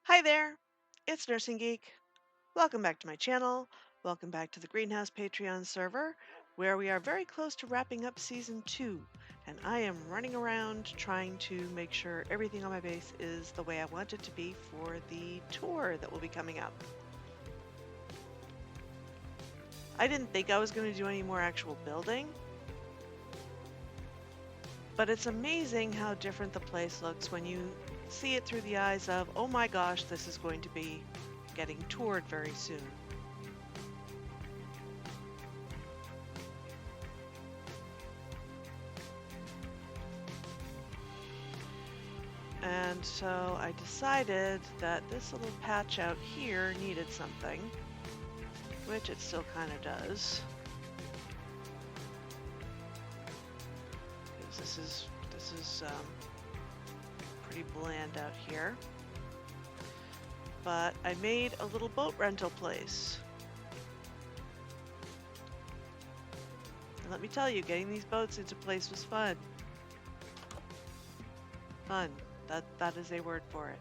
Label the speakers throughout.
Speaker 1: Hi there, it's Nursing Geek. Welcome back to my channel. Welcome back to the Greenhouse Patreon server, where we are very close to wrapping up season 2. And I am running around trying to make sure everything on my base is the way I want it to be for the tour that will be coming up. I didn't think I was going to do any more actual building, but it's amazing how different the place looks when you see it through the eyes of, oh my gosh, this is going to be getting toured very soon. And so I decided that this little patch out here needed something, which it still kind of does. Because this is pretty bland out here. But I made a little boat rental place. And let me tell you, getting these boats into place was fun. Fun. That is a word for it.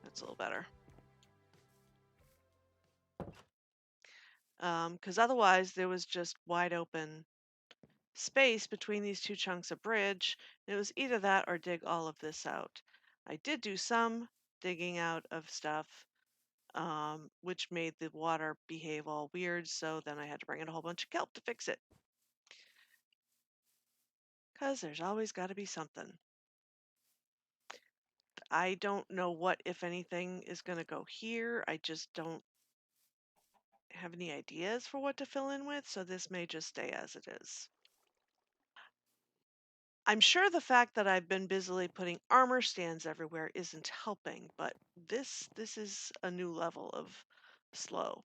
Speaker 1: That's a little better. Because otherwise there was just wide open space between these two chunks of bridge. It was either that or dig all of this out. I did do some digging out of stuff, which made the water behave all weird, so then I had to bring in a whole bunch of kelp to fix it. Because there's always got to be something. I don't know what, if anything, is going to go here. I just don't have any ideas for what to fill in with, so this may just stay as it is. I'm sure the fact that I've been busily putting armor stands everywhere isn't helping, but this is a new level of slow.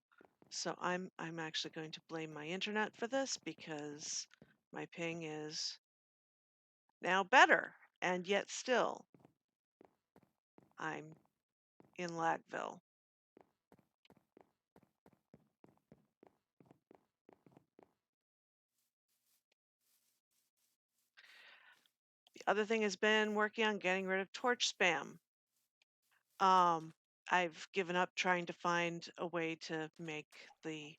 Speaker 1: So I'm actually going to blame my internet for this because my ping is now better, and yet still I'm in Lagville. The other thing has been working on getting rid of torch spam. I've given up trying to find a way to make the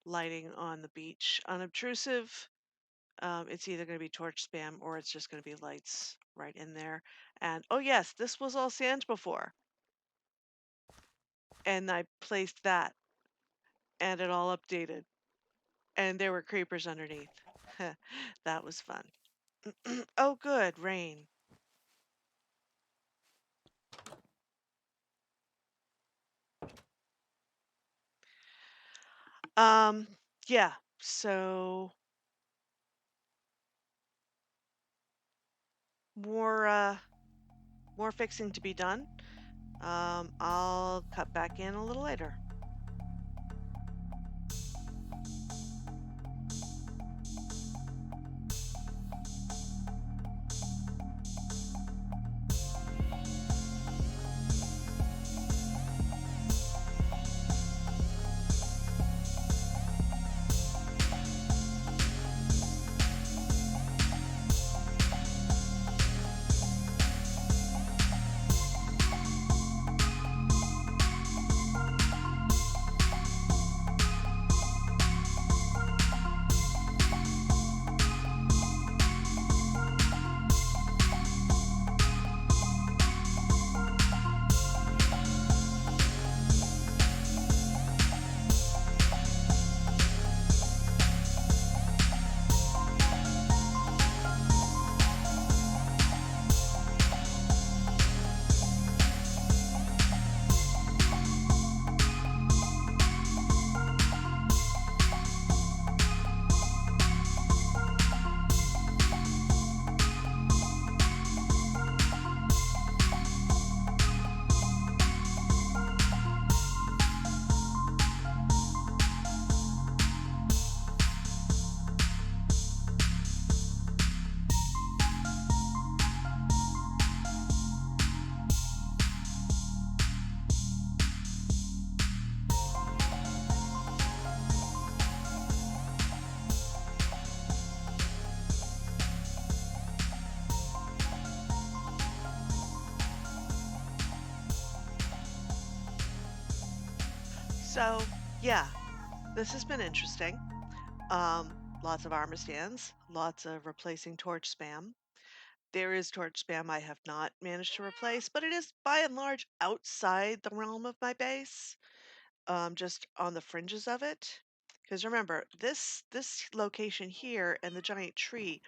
Speaker 1: lighting on the beach unobtrusive. It's either going to be torch spam or it's just going to be lights right in there. And oh yes, this was all sand before. And I placed that and it all updated. And there were creepers underneath. That was fun. Oh good, rain. Um, yeah, so more more fixing to be done. I'll cut back in a little later. So, yeah, this has been interesting. Um, Lots of armor stands, lots of replacing torch spam. There is torch spam I have not managed to replace, but it is by and large outside the realm of my base, just on the fringes of it. Because remember, this location here and the giant tree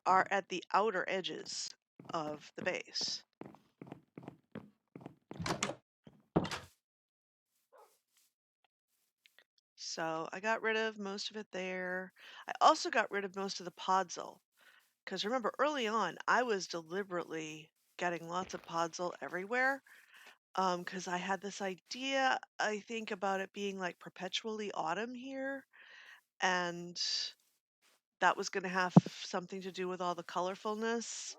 Speaker 1: are at the outer edges of the base. So I got rid of most of it there. I also got rid of most of the podzol. Because remember, early on, I was deliberately getting lots of podzol everywhere. Because I had this idea, I think, about it being like perpetually autumn here. And that was going to have something to do with all the colorfulness.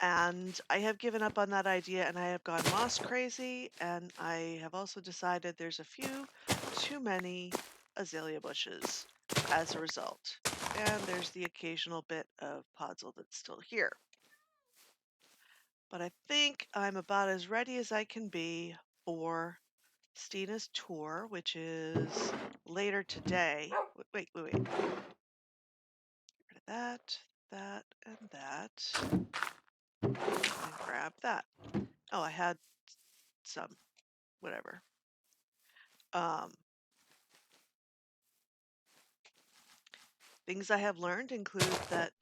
Speaker 1: And I have given up on that idea and I have gone moss crazy. And I have also decided there's a few too many azalea bushes as a result. And there's the occasional bit of podzol that's still here. But I think I'm about as ready as I can be for Stina's tour, which is later today. Wait. Get rid of that, that, and that. And grab that. Oh, I had some, whatever. Things I have learned include that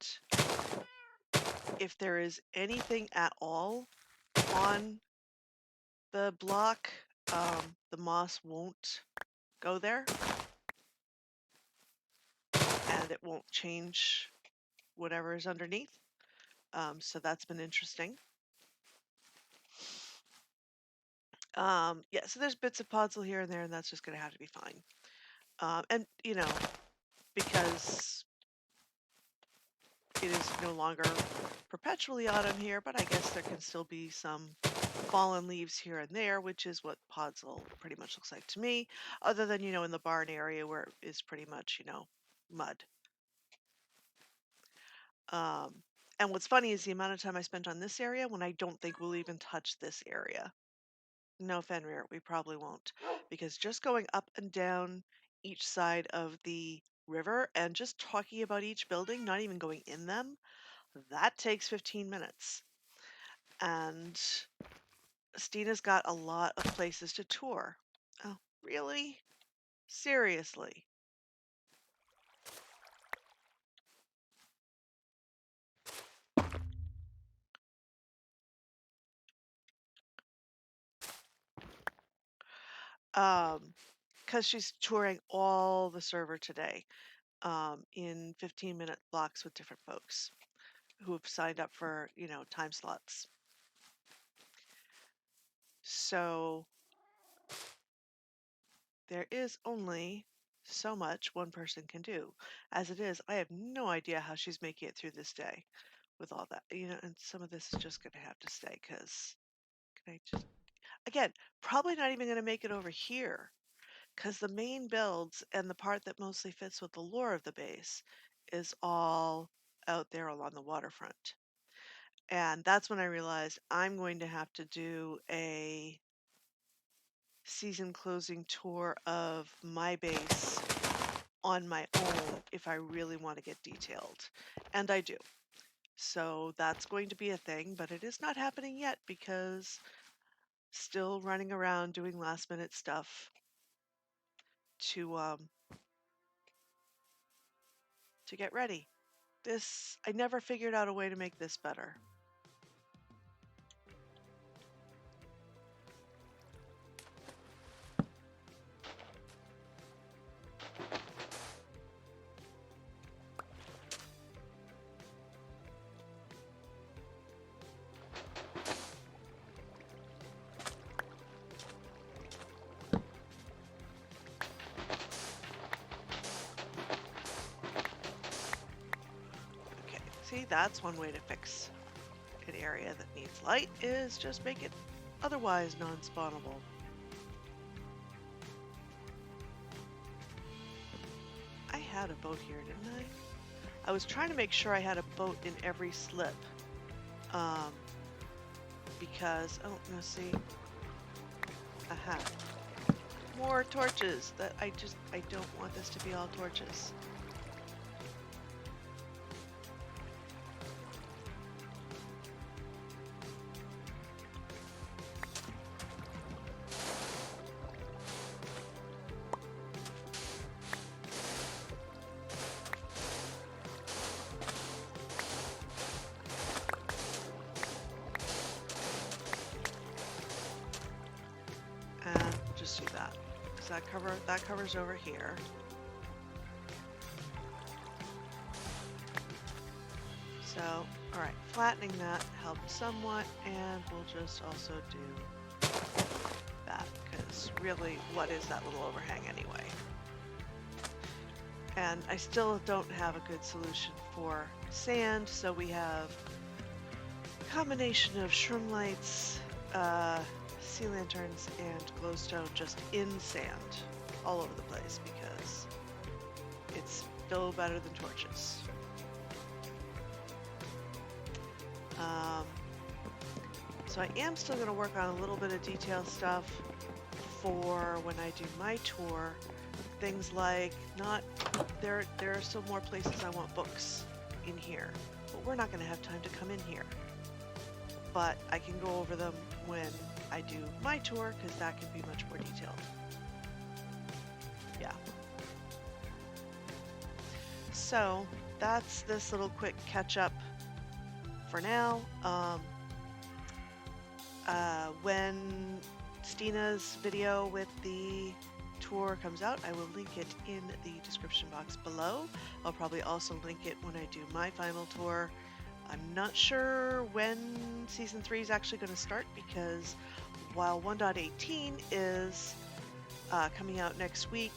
Speaker 1: if there is anything at all on the block, the moss won't go there and it won't change whatever is underneath. So that's been interesting. Yeah, so there's bits of podzol here and there, and that's just going to have to be fine. And, you know, because it is no longer perpetually autumn here, but I guess there can still be some fallen leaves here and there, which is what podzol pretty much looks like to me, other than, in the barn area where it is pretty much, mud. And what's funny is the amount of time I spent on this area when I don't think we'll even touch this area. No, Fenrir, we probably won't, because just going up and down each side of the river and just talking about each building, not even going in them, that takes 15 minutes. And Stina's got a lot of places to tour. Oh, really? Seriously? Because she's touring all the server today, in 15-minute blocks with different folks who have signed up for, time slots. So there is only so much one person can do. As it is, I have no idea how she's making it through this day with all that, and some of this is just going to have to stay because can I just, again, probably not even going to make it over here because the main builds and the part that mostly fits with the lore of the base is all out there along the waterfront. And that's when I realized I'm going to have to do a season closing tour of my base on my own if I really want to get detailed. And I do. So that's going to be a thing, but it is not happening yet because still running around doing last minute stuff to get ready. This I never figured out a way to make this better. Okay, see, that's one way to fix an area that needs light is just make it otherwise non-spawnable. I had a boat here, didn't I? I was trying to make sure I had a boat in every slip. Because, oh, no, see, aha. more torches. That I don't want this to be all torches. And just do that. Does that covers over here. So, all right, flattening that helps somewhat, and we'll just also do that, because really, what is that little overhang anyway? And I still don't have a good solution for sand, so we have a combination of shroom lights, sea lanterns, and glowstone just in sand all over the place because it's still better than torches. So I am still going to work on a little bit of detail stuff for when I do my tour. Things like there are still more places I want books in here, but we're not going to have time to come in here. But I can go over them when I do my tour because that can be much more detailed. Yeah. So that's this little quick catch up for now. When Stina's video with the tour comes out, I will link it in the description box below. I'll probably also link it when I do my final tour. I'm not sure when Season 3 is actually going to start because while 1.18 is coming out next week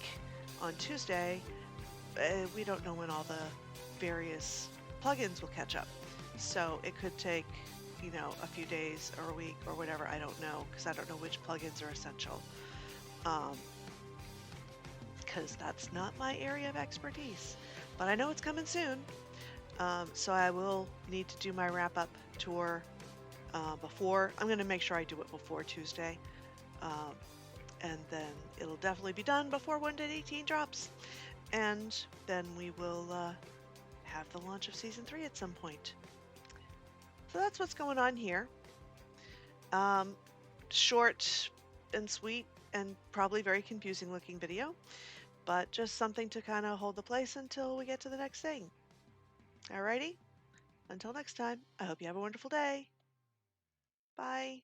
Speaker 1: on Tuesday, we don't know when all the various plugins will catch up. So it could take, you know, a few days or a week or whatever. I don't know because I don't know which plugins are essential. Because that's not my area of expertise. But I know it's coming soon. So I will need to do my wrap-up tour before. I'm going to make sure I do it before Tuesday. And then it'll definitely be done before 1.18 drops. And then we will have the launch of Season 3 at some point. So that's what's going on here. Short and sweet and probably very confusing looking video, but just something to kind of hold the place until we get to the next thing. Alrighty, until next time, I hope you have a wonderful day. Bye.